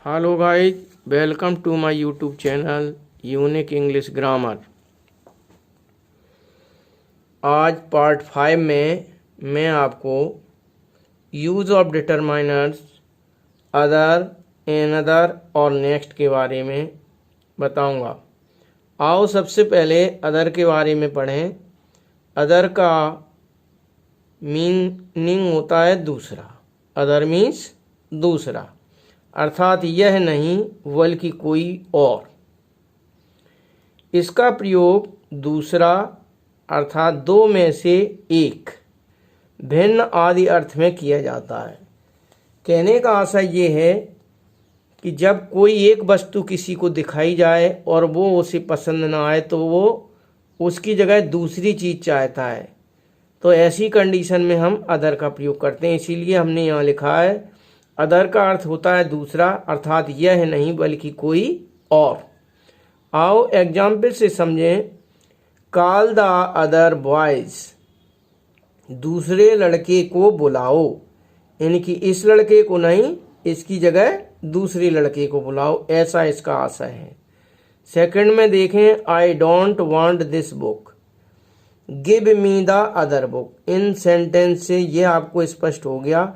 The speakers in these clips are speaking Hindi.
Hello guys, welcome to my YouTube channel unique English grammar. आज पार्ट 5 में मैं आपको use of determiners other, another और नेक्स्ट के बारे में बताऊंगा। आओ सबसे पहले अदर के बारे में पढ़ें। अदर का मीनिंग होता है दूसरा। अदर मीन्स दूसरा, अर्थात यह नहीं बल्कि कोई और। इसका प्रयोग दूसरा अर्थात दो में से एक, भिन्न आदि अर्थ में किया जाता है। कहने का आशय ये है कि जब कोई एक वस्तु किसी को दिखाई जाए और वो उसे पसंद ना आए तो वो उसकी जगह दूसरी चीज़ चाहता है, तो ऐसी कंडीशन में हम अदर का प्रयोग करते हैं। इसीलिए हमने यहाँ लिखा है अदर का अर्थ होता है दूसरा, अर्थात यह नहीं बल्कि कोई और। आओ एग्जाम्पल से समझें। कॉल द अदर बॉयज, दूसरे लड़के को बुलाओ, यानी कि इस लड़के को नहीं, इसकी जगह दूसरे लड़के को बुलाओ, ऐसा इसका आशय है। सेकंड में देखें, I don't want this book, give me the other book. In sentence से यह आपको स्पष्ट हो गया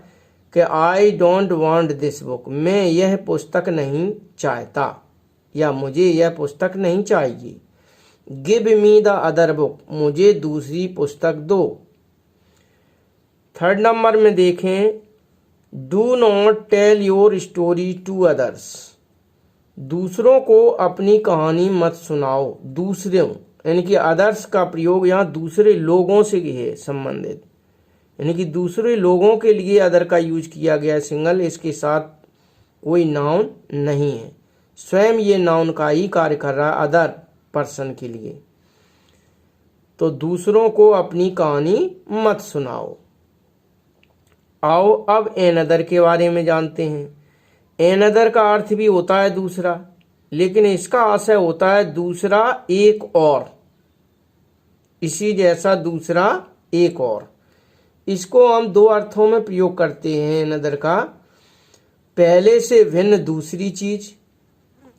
कि I don't want this book, मैं यह पुस्तक नहीं चाहता या मुझे यह पुस्तक नहीं चाहिए। Give me the other book, मुझे दूसरी पुस्तक दो। थर्ड नंबर में देखें, do not tell your story to others, दूसरों को अपनी कहानी मत सुनाओ। दूसरों यानी कि अदर्स का प्रयोग यहाँ दूसरे लोगों से है संबंधित, यानी कि दूसरे लोगों के लिए अदर का यूज किया गया है सिंगल, इसके साथ कोई नाउन नहीं है। स्वयं ये नाउन का ही कार्य कर रहा है अदर पर्सन के लिए। तो दूसरों को अपनी कहानी मत सुनाओ। आओ अब एनदर के बारे में जानते हैं। एनदर का अर्थ भी होता है दूसरा, लेकिन इसका आशय होता है दूसरा एक और, इसी जैसा दूसरा एक और। इसको हम दो अर्थों में प्रयोग करते हैं एनदर का। पहले से भिन्न दूसरी चीज,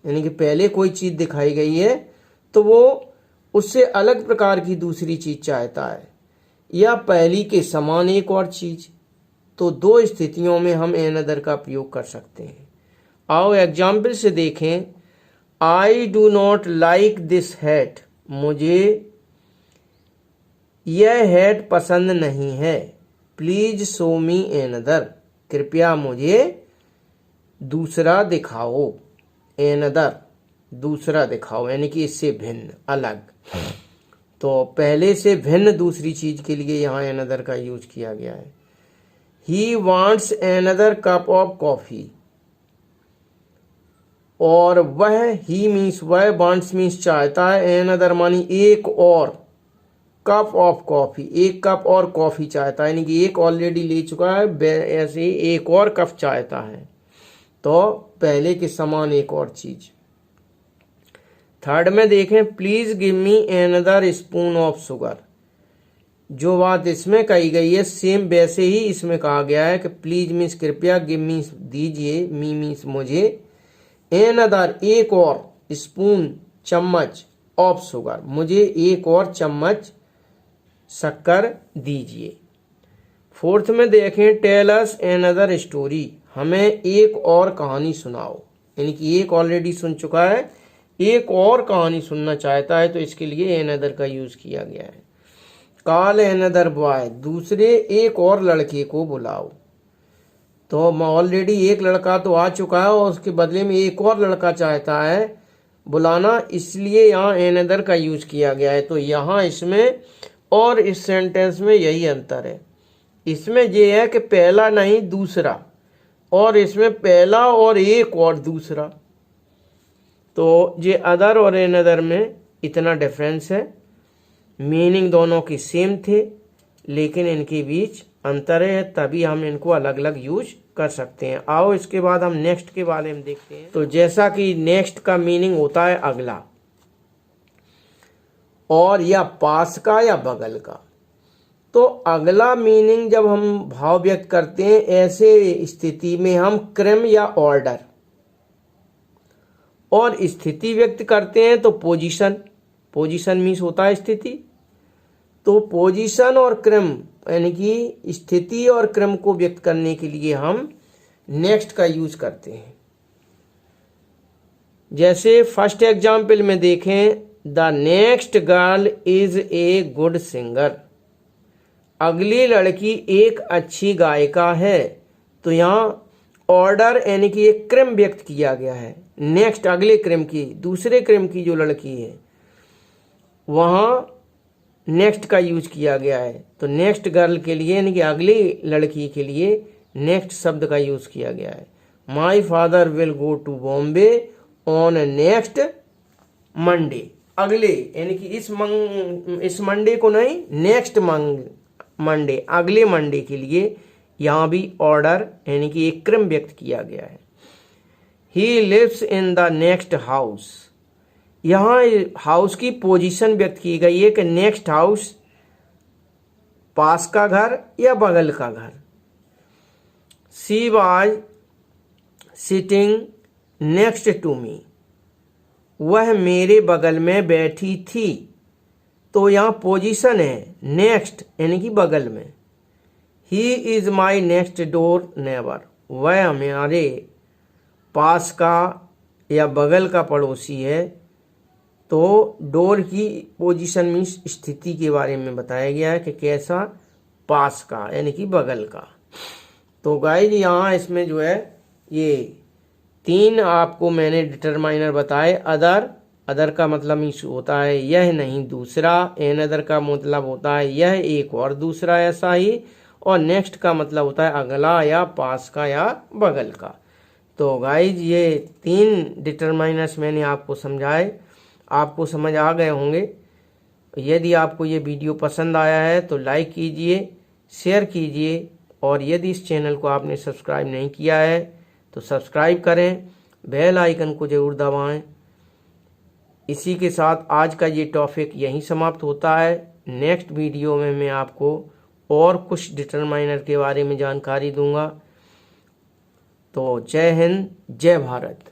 यानी कि पहले कोई चीज दिखाई गई है तो वो उससे अलग प्रकार की दूसरी चीज चाहता है, या पहली के समान एक और चीज। तो दो स्थितियों में हम एनदर का प्रयोग कर सकते हैं। आओ एग्जाम्पल से देखें। I do not like this hat, मुझे यह हैट पसंद नहीं है। प्लीज शो मी एनदर, कृपया मुझे दूसरा दिखाओ। एनदर दूसरा दिखाओ, यानी कि इससे भिन्न, अलग। तो पहले से भिन्न दूसरी चीज के लिए यहाँ एनदर का यूज किया गया है। He wants another cup of coffee, और वह, ही मीन्स वह, वांट्स मीन्स चाहता है, एनदर मानी एक और, कप ऑफ कॉफी एक कप और कॉफी चाहता है, यानी कि एक ऑलरेडी ले चुका है, ऐसे एक और कप चाहता है। तो पहले के समान एक और चीज। थर्ड में देखें, please give me another spoon of sugar, जो बात इसमें कही गई है सेम वैसे ही इसमें कहा गया है कि प्लीज मीन्स कृपया, गिव मीन्स दीजिए, मी मीन्स मुझे, एनदर एक और, स्पून चम्मच, ऑफ शुगर मुझे एक और चम्मच शक्कर दीजिए। फोर्थ में देखें, टेल अस एनदर स्टोरी, हमें एक और कहानी सुनाओ, यानी कि एक ऑलरेडी सुन चुका है, एक और कहानी सुनना चाहता है, तो इसके लिए एनदर का यूज किया गया है। कॉल एनदर बॉय, दूसरे एक और लड़के को बुलाओ। तो ऑलरेडी एक लड़का तो आ चुका है और उसके बदले में एक और लड़का चाहता है बुलाना, इसलिए यहाँ एनदर का यूज किया गया है। तो यहाँ इसमें और इस सेंटेंस में यही अंतर है। इसमें यह है कि पहला नहीं दूसरा, और इसमें पहला और एक और दूसरा। तो ये अदर और एनदर में इतना डिफरेंस है। मीनिंग दोनों की सेम थे, लेकिन इनके बीच अंतर है, तभी हम इनको अलग अलग यूज कर सकते हैं। आओ इसके बाद हम नेक्स्ट के बारे में देखते हैं। तो जैसा कि नेक्स्ट का मीनिंग होता है अगला, और या पास का या बगल का। तो अगला मीनिंग जब हम भाव व्यक्त करते हैं, ऐसे स्थिति में हम क्रम या ऑर्डर, और स्थिति व्यक्त करते हैं तो पोजीशन, पोजीशन मीन्स होता है स्थिति। तो पोजीशन और क्रम यानी कि स्थिति और क्रम को व्यक्त करने के लिए हम नेक्स्ट का यूज करते हैं। जैसे फर्स्ट एग्जाम्पल में देखें, the next girl is a good singer, अगली लड़की एक अच्छी गायिका है। तो यहाँ ऑर्डर यानी कि एक क्रम व्यक्त किया गया है। नेक्स्ट अगले क्रम की, दूसरे क्रम की जो लड़की है वहाँ नेक्स्ट का यूज किया गया है। तो नेक्स्ट गर्ल के लिए यानी कि अगली लड़की के लिए नेक्स्ट शब्द का यूज किया गया है। My father will go to Bombay on next Monday, अगले यानी कि इस मंडे को नहीं, नेक्स्ट मंडे, अगले मंडे के लिए यहाँ भी ऑर्डर यानी कि एक क्रम व्यक्त किया गया है। He lives in the next house, यहाँ हाउस की पोजीशन व्यक्त की गई है कि नेक्स्ट हाउस पास का घर या बगल का घर। She was sitting next to me, वह मेरे बगल में बैठी थी। तो यहाँ पोजीशन है नेक्स्ट यानी कि बगल में। He is my next door neighbour, वह हमारे पास का या बगल का पड़ोसी है। तो डोर की पोजीशन मीन्स स्थिति के बारे में बताया गया है कि कैसा, पास का यानी कि बगल का। तो गाइज यहाँ इसमें जो है ये 3 आपको मैंने डिटरमाइनर बताए। अदर का मतलब मीन्स होता है यह नहीं दूसरा, एन अदर का मतलब होता है यह एक और दूसरा ऐसा ही, और नेक्स्ट का मतलब होता है अगला या पास का या बगल का। तो गाइज ये 3 डिटरमाइनर्स मैंने आपको समझाए, आपको समझ आ गए होंगे। यदि आपको ये वीडियो पसंद आया है तो लाइक कीजिए, शेयर कीजिए, और यदि इस चैनल को आपने सब्सक्राइब नहीं किया है तो सब्सक्राइब करें, बेल आइकन को ज़रूर दबाएं। इसी के साथ आज का ये टॉपिक यहीं समाप्त होता है। नेक्स्ट वीडियो में मैं आपको और कुछ डिटरमाइनर के बारे में जानकारी दूंगा। तो जय हिंद, जय भारत।